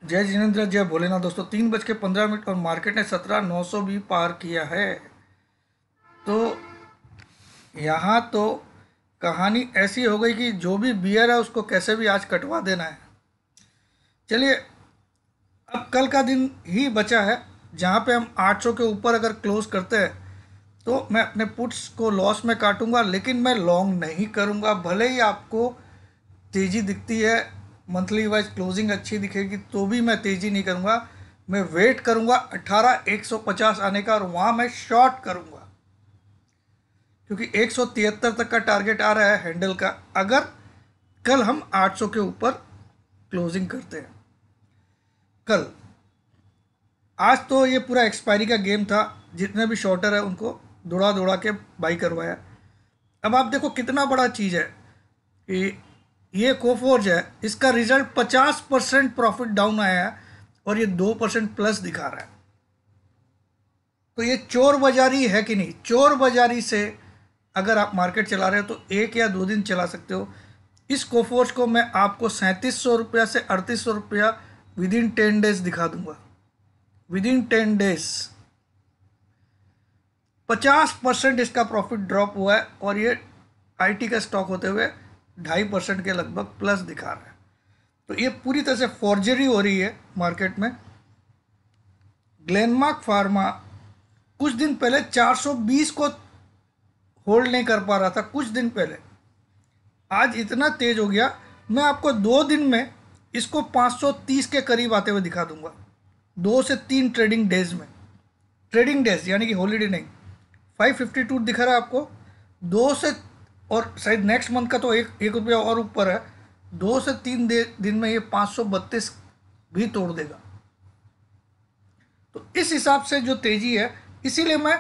जय जिनेंद्र, जय भोलेनाथ। दोस्तों 3:15 और मार्केट ने 17,900 भी पार किया है। तो यहाँ तो कहानी ऐसी हो गई कि जो भी बियर है उसको कैसे भी आज कटवा देना है। चलिए, अब कल का दिन ही बचा है जहाँ पे हम 800 के ऊपर अगर क्लोज करते हैं तो मैं अपने पुट्स को लॉस में काटूंगा, लेकिन मैं लॉन्ग नहीं करूंगा। भले ही आपको तेज़ी दिखती है, मंथली वाइज क्लोजिंग अच्छी दिखेगी, तो भी मैं तेज़ी नहीं करूंगा। मैं वेट करूंगा 18,150 आने का और वहाँ मैं शॉर्ट करूंगा, क्योंकि 173 तक का टारगेट आ रहा है हैंडल का, अगर कल हम 800 के ऊपर क्लोजिंग करते हैं। कल आज तो ये पूरा एक्सपायरी का गेम था। जितने भी शॉर्टर है उनको दौड़ा दौड़ा के बाई करवाया। अब आप देखो कितना बड़ा चीज़ है कि ये कोफोर्ज है, इसका रिजल्ट 50% प्रॉफिट डाउन आया है और ये 2% प्लस दिखा रहा है। तो ये चोर बाजारी है कि नहीं? चोर बाजारी से अगर आप मार्केट चला रहे हो तो 1 या 2 दिन चला सकते हो। इस कोफोर्ज को मैं आपको 3700 रुपया से 3800 रुपया विद इन 10 डेज दिखा दूंगा। विद इन 10 डेज 50% इसका प्रॉफिट ड्रॉप हुआ है और ये आईटी का स्टॉक होते हुए 2.5% के लगभग प्लस दिखा रहा है। तो ये पूरी तरह से फॉर्जरी हो रही है मार्केट में। ग्लेनमार्क फार्मा कुछ दिन पहले 420 को होल्ड नहीं कर पा रहा था, कुछ दिन पहले। आज इतना तेज हो गया, मैं आपको 2 दिन में इसको 530 के करीब आते हुए दिखा दूंगा। 2 से 3 ट्रेडिंग डेज में, ट्रेडिंग डेज यानी कि हॉलीडे नहीं। 552 दिखा रहा है आपको। 2 से, और शायद नेक्स्ट मंथ का तो एक रुपया और ऊपर है। 2 से 3 दिन में ये 532 भी तोड़ देगा। तो इस हिसाब से जो तेजी है, इसीलिए मैं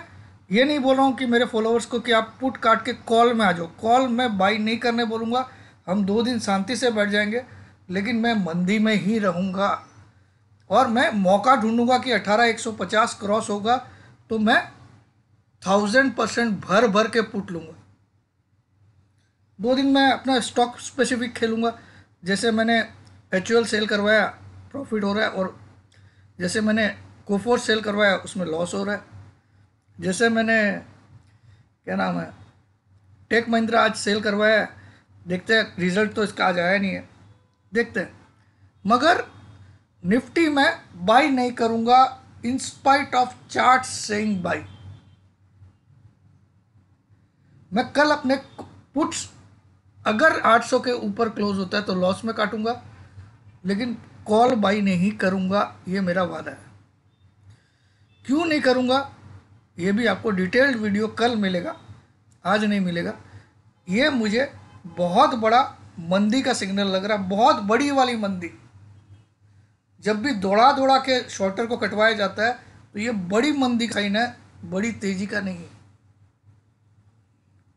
ये नहीं बोल रहा हूँ कि मेरे फॉलोअर्स को कि आप पुट काट के कॉल में आ जाओ। कॉल में बाई नहीं करने बोलूँगा। हम 2 दिन शांति से बैठ जाएंगे, लेकिन मैं मंदी में ही रहूँगा और मैं मौका ढूंढूंगा कि 18,150 क्रॉस होगा तो मैं 1000% भर भर के पुट लूँगा। 2 दिन में अपना स्टॉक स्पेसिफिक खेलूँगा। जैसे मैंने एचयूएल सेल करवाया, प्रॉफिट हो रहा है, और जैसे मैंने कोफोर सेल करवाया उसमें लॉस हो रहा है। जैसे मैंने क्या नाम है टेक महिंद्रा आज सेल करवाया है, देखते हैं रिजल्ट तो इसका आज आया नहीं है, देखते हैं। मगर निफ्टी में बाई नहीं करूंगा in spite of chart saying by. मैं कल अपने पुट्स अगर 800 के ऊपर क्लोज होता है तो लॉस में काटूंगा, लेकिन कॉल बाई नहीं करूंगा, ये मेरा वादा है। क्यों नहीं करूंगा ये भी आपको डिटेल्ड वीडियो कल मिलेगा, आज नहीं मिलेगा। ये मुझे बहुत बड़ा मंदी का सिग्नल लग रहा है, बहुत बड़ी वाली मंदी। जब भी दौड़ा दौड़ा के शॉर्टर को कटवाया जाता है तो ये बड़ी मंदी का साइन है, बड़ी तेजी का नहीं।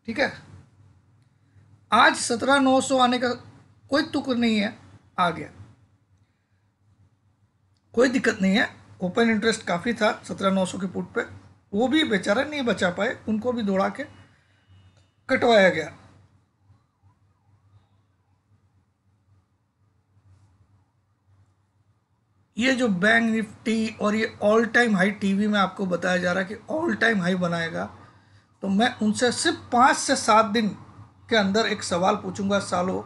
ठीक है, आज 17,900 आने का कोई तुक नहीं है, आ गया, कोई दिक्कत नहीं है। ओपन इंटरेस्ट काफ़ी था 17,900 के पुट पे, वो भी बेचारा नहीं बचा पाए, उनको भी दौड़ा के कटवाया गया। ये जो बैंक निफ्टी और ये ऑल टाइम हाई टीवी में आपको बताया जा रहा है कि ऑल टाइम हाई बनाएगा, तो मैं उनसे सिर्फ 5 से 7 दिन के अंदर एक सवाल पूछूंगा, सालों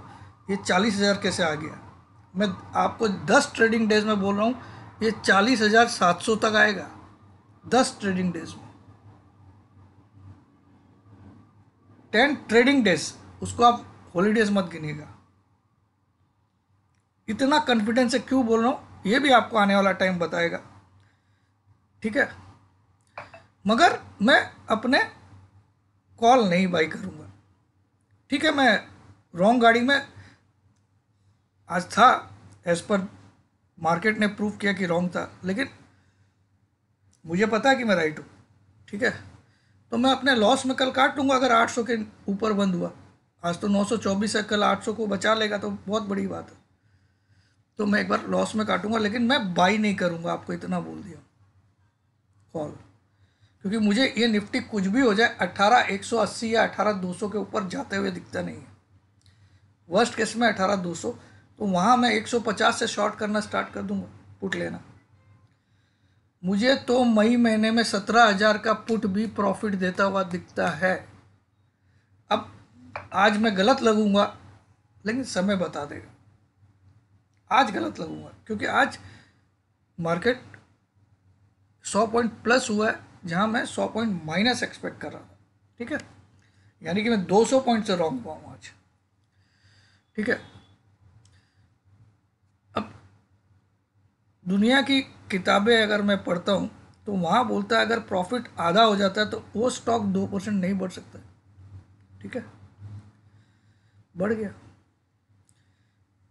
ये 40,000 कैसे आ गया? मैं आपको 10 ट्रेडिंग डेज में बोल रहा हूँ, ये 40,700 तक आएगा 10 ट्रेडिंग डेज में। 10 ट्रेडिंग डेज, उसको आप हॉलीडेज मत गिनिएगा। इतना कॉन्फिडेंस से क्यों बोल रहा हूँ ये भी आपको आने वाला टाइम बताएगा। ठीक है, मगर मैं अपने कॉल नहीं बाई करूँगा। ठीक है, मैं रॉन्ग गाड़ी में आज था, एज पर मार्केट ने प्रूव किया कि रॉन्ग था, लेकिन मुझे पता है कि मैं राइट हूँ। ठीक है, तो मैं अपने लॉस में कल काट लूँगा अगर 800 के ऊपर बंद हुआ। आज तो 924 है, कल 800 को बचा लेगा तो बहुत बड़ी बात है। तो मैं एक बार लॉस में काटूंगा, लेकिन मैं बाई नहीं करूंगा, आपको इतना बोल दिया कॉल। क्योंकि मुझे ये निफ्टी कुछ भी हो जाए 18,180 या 18,200 के ऊपर जाते हुए दिखता नहीं है। वर्स्ट केस में 18,200, तो वहाँ मैं 150 से शॉर्ट करना स्टार्ट कर दूंगा। पुट लेना। मुझे तो मई महीने में 17,000 का पुट भी प्रॉफिट देता हुआ दिखता है। अब आज मैं गलत लगूंगा, लेकिन समय बता देगा। आज गलत लगूंगा क्योंकि आज मार्केट 100 पॉइंट प्लस हुआ है, जहां मैं 100 पॉइंट माइनस एक्सपेक्ट कर रहा था। ठीक है, यानी कि मैं 200 पॉइंट से रॉन्ग हुआ हूं आज। ठीक है, अब दुनिया की किताबें अगर मैं पढ़ता हूं तो वहां बोलता है अगर प्रॉफिट आधा हो जाता है तो वो स्टॉक 2% नहीं बढ़ सकता। ठीक है, बढ़ गया।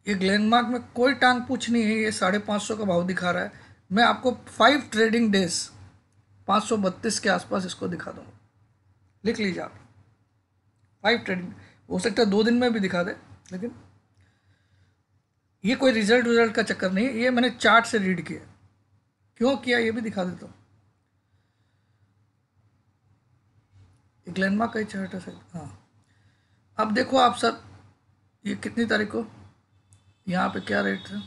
ये ग्लेनमार्क में कोई टांग पूछ नहीं है, ये 550 का भाव दिखा रहा है। मैं आपको 5 ट्रेडिंग डेज 532 के आसपास इसको दिखा दूंगा, लिख लीजिए आप। 5 ट्रेडिंग, हो सकता है 2 दिन में भी दिखा दे, लेकिन ये कोई रिजल्ट का चक्कर नहीं है, ये मैंने चार्ट से रीड किया। क्यों किया ये भी दिखा देता हूँ। ग्लेनमार्क का ही चार्ट है शायद, हाँ। अब देखो आप सब, ये कितनी तारीख को यहाँ पे क्या रेट था,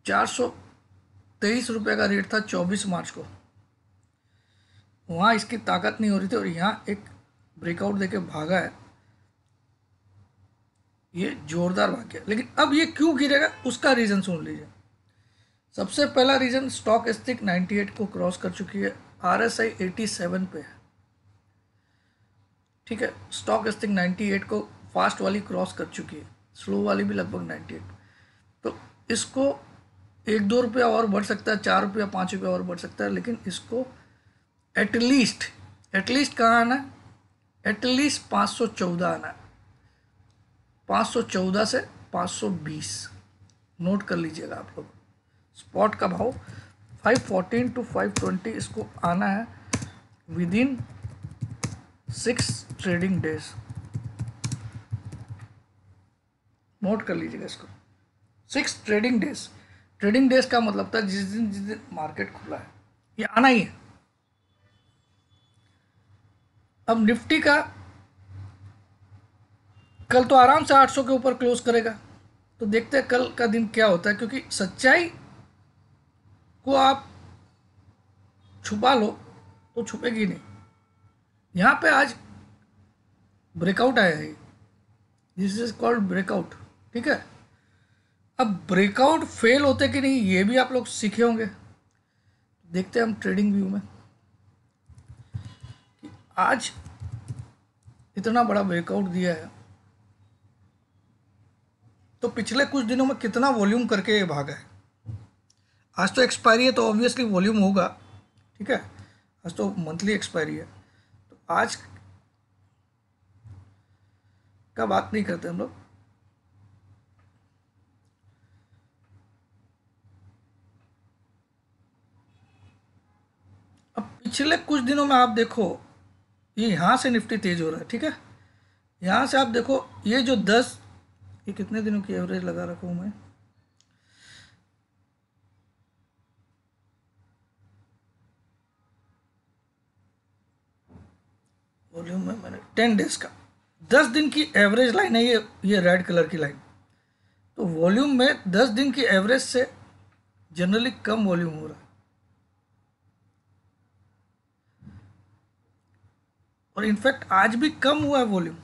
423 रुपये का रेट था 24 मार्च को। वहाँ इसकी ताकत नहीं हो रही थी और यहाँ एक ब्रेकआउट देके भागा है, ये जोरदार भाग गया। लेकिन अब ये क्यों गिरेगा उसका रीज़न सुन लीजिए। सबसे पहला रीज़न, स्टॉक एक्सचेंज 98 को क्रॉस कर चुकी है, RSI 87 पे है। ठीक है, स्टॉक एक्सचेंज 98 को फास्ट वाली क्रॉस कर चुकी है, स्लो वाली भी लगभग 98। तो इसको 1-2 रुपया और बढ़ सकता है, 4 रुपया 5 रुपया और बढ़ सकता है, लेकिन इसको एटलीस्ट कहाँ आना है, एटलीस्ट 514 आना है। 514 से 520 नोट कर लीजिएगा आप लोग। स्पॉट का भाव 514 to 520 इसको आना है with in 6 trading days. Note कर लीजिएगा इसको, 6 ट्रेडिंग डेज। ट्रेडिंग डेज का मतलब था जिस दिन मार्केट खुला है, ये आना ही है। अब निफ्टी का कल तो आराम से 800 के ऊपर क्लोज करेगा, तो देखते हैं कल का दिन क्या होता है, क्योंकि सच्चाई को आप छुपा लो तो छुपेगी नहीं। यहाँ पे आज ब्रेकआउट आया है, दिस इज कॉल्ड ब्रेकआउट। ठीक है, अब ब्रेकआउट फेल होते कि नहीं ये भी आप लोग सीखे होंगे। देखते हैं हम ट्रेडिंग व्यू में कि आज इतना बड़ा ब्रेकआउट दिया है तो पिछले कुछ दिनों में कितना वॉल्यूम करके ये भागा है। आज तो एक्सपायरी है तो ऑब्वियसली वॉल्यूम होगा। ठीक है, आज तो मंथली एक्सपायरी है, तो आज का बात नहीं करते हम लोग। अब पिछले कुछ दिनों में आप देखो, ये यहाँ से निफ्टी तेज हो रहा है। ठीक है, यहाँ से आप देखो ये जो 10, ये कितने दिनों की एवरेज लगा रखा हूँ मैं, वॉल्यूम में मैंने 10 डेज का, 10 दिन की एवरेज लाइन है ये रेड कलर की लाइन। तो वॉल्यूम में 10 दिन की एवरेज से जनरली कम वॉल्यूम हो रहा है, और इनफैक्ट आज भी कम हुआ है वॉल्यूम।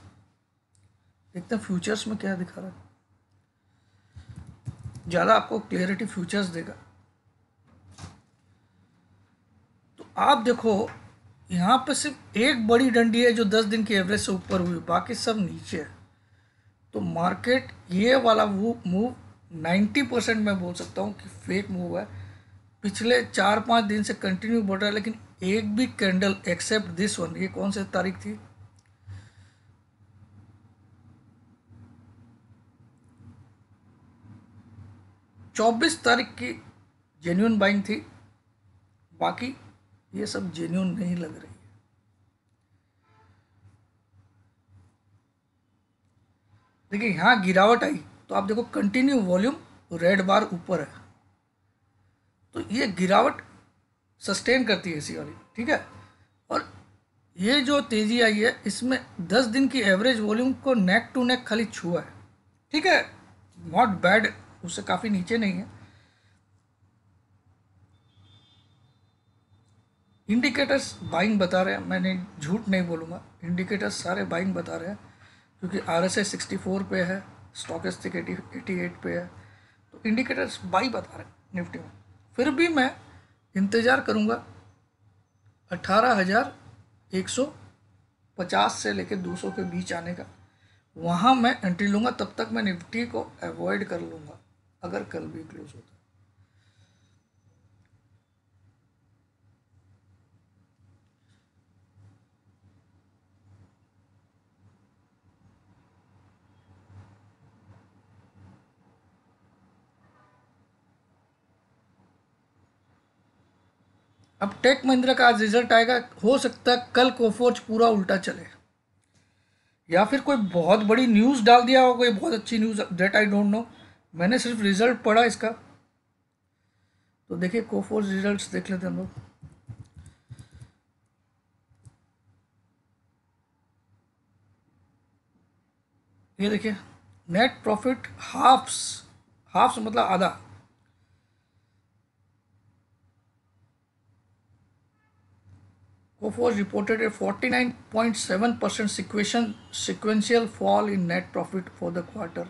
देखते हैं फ्यूचर्स में क्या दिखा रहा है, ज़्यादा आपको क्लियरिटी फ्यूचर्स देगा। तो आप देखो यहाँ पे सिर्फ एक बड़ी डंडी है जो 10 दिन की एवरेज से ऊपर हुई, बाकी सब नीचे है। तो मार्केट ये वाला मूव 90% मैं बोल सकता हूँ कि फेक मूव है। पिछले 4-5 दिन से कंटिन्यू बढ़ रहा है, लेकिन एक भी कैंडल एक्सेप्ट दिस वन, ये कौन सी तारीख थी, 24 तारीख की जेन्युइन बाइंग थी, बाकी ये सब जेन्युइन नहीं लग रही है। देखिए यहाँ गिरावट आई तो आप देखो कंटिन्यू वॉल्यूम रेड बार ऊपर है, तो ये गिरावट सस्टेन करती है इसी वाली। ठीक है, और ये जो तेजी आई है इसमें 10 दिन की एवरेज वॉल्यूम को नेक टू नेक खाली छुआ है। ठीक है, नॉट बैड उससे काफ़ी नीचे नहीं है। इंडिकेटर्स बाइंग बता रहे हैं, मैंने झूठ नहीं बोलूँगा, इंडिकेटर्स सारे बाइंग बता रहे हैं, क्योंकि RSI 64 पे है, स्टॉकेस्टिक 88 पे है, तो इंडिकेटर्स बाई बता रहे हैं निफ्टी में। फिर भी मैं इंतज़ार करूँगा 18,150 से लेकर 200 के बीच आने का, वहाँ मैं एंट्री लूँगा। तब तक मैं निफ्टी को अवॉइड कर लूँगा अगर कल भी क्लोज होता है। अब टेक महिंद्रा का आज रिजल्ट आएगा, हो सकता है कल कोफोर्ज पूरा उल्टा चले, या फिर कोई बहुत बड़ी न्यूज़ डाल दिया हो, कोई बहुत अच्छी news, that I don't know. मैंने सिर्फ रिजल्ट पढ़ा इसका। तो देखिए कोफोर्ज रिजल्ट्स देख लेते हैं हम लोग। ये देखिए नेट प्रॉफिट हाफ्स मतलब आधा। Coforge reported a 49.7% sequential fall in net profit for the quarter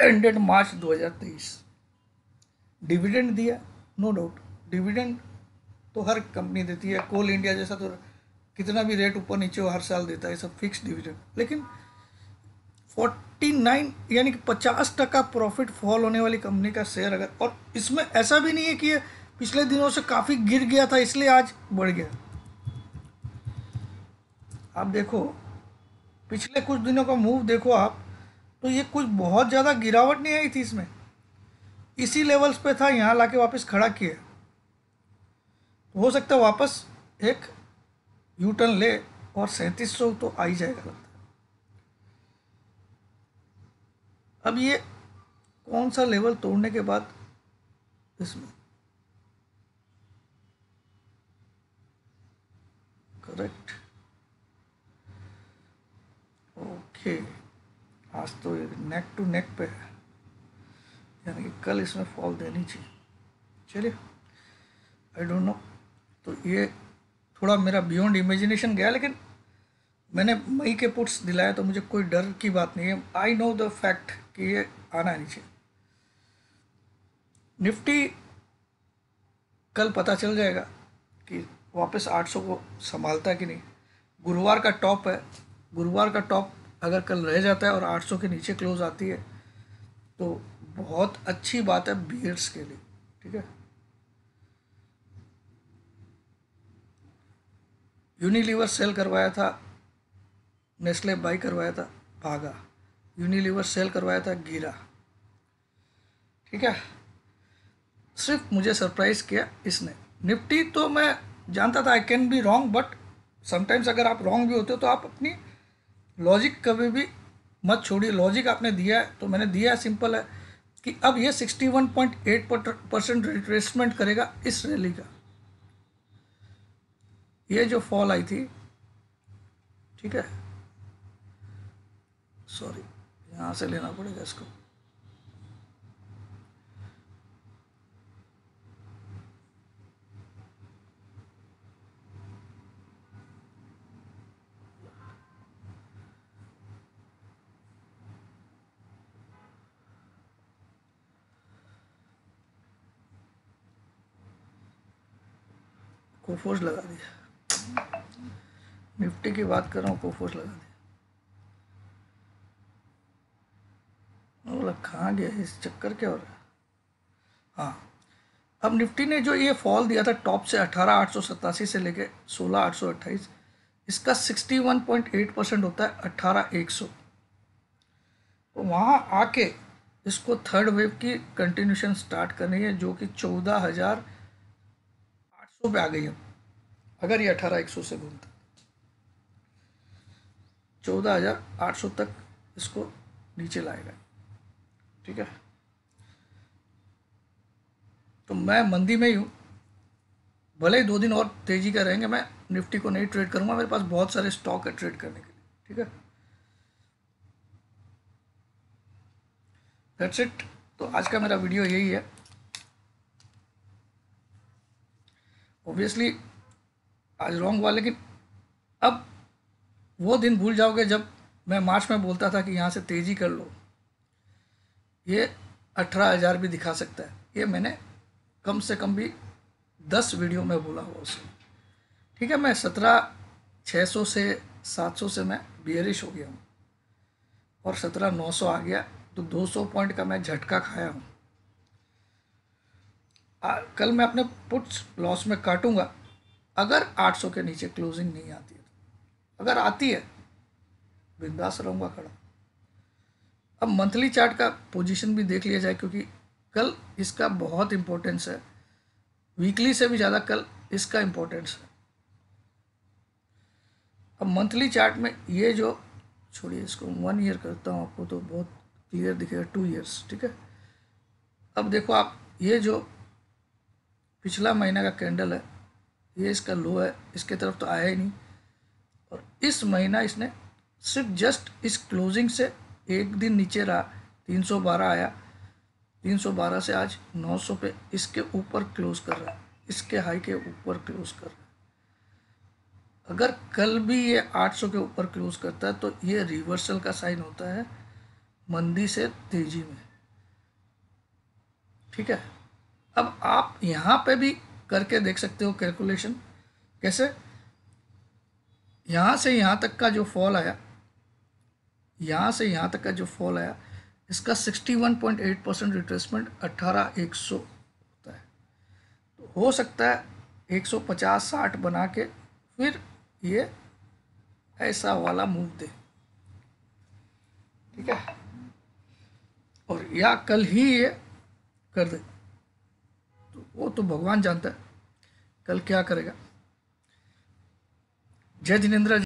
ended March 2023। Dividend दिया, नो डाउट, डिविडेंड तो हर कंपनी देती है, कोल इंडिया जैसा तो कितना भी रेट ऊपर नीचे हो हर साल देता है, सब फिक्स डिविडेंड। लेकिन 49 यानी कि 50% प्रॉफिट फॉल होने वाली कंपनी का शेयर अगर, और इसमें ऐसा भी नहीं है कि ये पिछले दिनों से काफ़ी गिर गया था इसलिए आज बढ़ गया। आप देखो पिछले कुछ दिनों का मूव देखो आप, तो ये कुछ बहुत ज़्यादा गिरावट नहीं आई थी इसमें, इसी लेवल्स पे था, यहाँ लाके वापस खड़ा किया। तो हो सकता है वापस एक यू टर्न ले और 3700 तो आ ही जाएगा लगता है। अब ये कौन सा लेवल तोड़ने के बाद इसमें करेक्ट, ओके, आज तो नेक टू नेक पे है, यानी कि कल इसमें फॉल देनी चाहिए। चलिए आई डोंट नो, तो ये थोड़ा मेरा बियॉन्ड इमेजिनेशन गया, लेकिन मैंने मई के पुट्स दिलाया तो मुझे कोई डर की बात नहीं है। आई नो द फैक्ट कि ये आना नहीं चाहिए। निफ्टी कल पता चल जाएगा कि वापस 800 को संभालता है कि नहीं। गुरुवार का टॉप है, गुरुवार का टॉप अगर कल रह जाता है और 800 के नीचे क्लोज आती है तो बहुत अच्छी बात है बियर्स के लिए, ठीक है। यूनिलीवर सेल करवाया था, नेस्ले बाई करवाया था, भागा। यूनिलीवर सेल करवाया था, गिरा, ठीक है। सिर्फ मुझे सरप्राइज किया इसने। निफ्टी तो मैं जानता था I can be wrong, but sometimes अगर आप रॉन्ग भी होते हो तो आप अपनी लॉजिक कभी भी मत छोड़िए। लॉजिक आपने दिया है तो मैंने दिया है, सिंपल है कि अब ये 61.8% रिट्रेसमेंट करेगा इस रैली का। ये जो फॉल आई थी, ठीक है, सॉरी यहाँ से लेना पड़ेगा इसको, कोफोर्ज लगा दिया, निफ्टी की बात कर रहा हूँ, कोफोर्ज लगा दिया। बोला कहाँ गया, इस चक्कर क्या हो रहा है। हाँ, अब निफ्टी ने जो ये फॉल दिया था टॉप से 18,887 से लेके 16,828, इसका 61.8% होता है 18,100। तो वहाँ आके इसको थर्ड वेव की कंटिन्यूशन स्टार्ट करनी है, जो कि 14,800 पे आ गई है। अगर ये 18,100 से घूमता 14,800 तक इसको नीचे लाएगा, ठीक है। तो मैं मंदी में ही हूँ, भले ही 2 दिन और तेजी का रहेंगे, मैं निफ्टी को नहीं ट्रेड करूँगा, मेरे पास बहुत सारे स्टॉक है ट्रेड करने के लिए, ठीक है। That's it. तो आज का मेरा वीडियो यही है। ऑब्वियसली आज रॉन्ग हुआ, लेकिन अब वो दिन भूल जाओगे जब मैं मार्च में बोलता था कि यहाँ से तेज़ी कर लो, ये 18,000 भी दिखा सकता है। ये मैंने कम से कम भी 10 वीडियो में बोला हुआ उसे। ठीक है, मैं 17,600 से 700 से मैं बियरिश हो गया हूँ और 17,900 आ गया, तो 200 पॉइंट का मैं झटका खाया हूँ। कल मैं अपने पुट्स लॉस में काटूंगा अगर 800 के नीचे क्लोजिंग नहीं आती है। अगर आती है बिंदास रहूँगा खड़ा। अब मंथली चार्ट का पोजीशन भी देख लिया जाए, क्योंकि कल इसका बहुत इम्पोर्टेंस है, वीकली से भी ज़्यादा कल इसका इम्पोर्टेंस है। अब मंथली चार्ट में ये जो, छोड़िए इसको 1 ईयर करता हूँ, आपको तो बहुत क्लियर दिखेगा, 2 ईयर्स। ठीक है, अब देखो आप, ये जो पिछला महीना का कैंडल है, ये इसका लो है, इसके तरफ तो आया ही नहीं। और इस महीना इसने सिर्फ जस्ट इस क्लोजिंग से एक दिन नीचे रहा, 312 आया, 312 से आज 900 पे इसके ऊपर क्लोज कर रहा है, इसके हाई के ऊपर क्लोज कर रहा है। अगर कल भी ये 800 के ऊपर क्लोज करता है तो ये रिवर्सल का साइन होता है मंदी से तेजी में। ठीक है, अब आप यहाँ पे भी करके देख सकते हो कैलकुलेशन। कैसे? यहाँ से यहाँ तक का जो फॉल आया, यहाँ से यहाँ तक का जो फॉल आया, इसका 61.8% रिट्रेसमेंट 18,100 होता है। तो हो सकता है 150-60 बना के फिर ये ऐसा वाला मूव दे। ठीक है, और या कल ही ये कर दे, तो वो तो भगवान जानता है कल क्या करेगा। जय जिनेंद्र।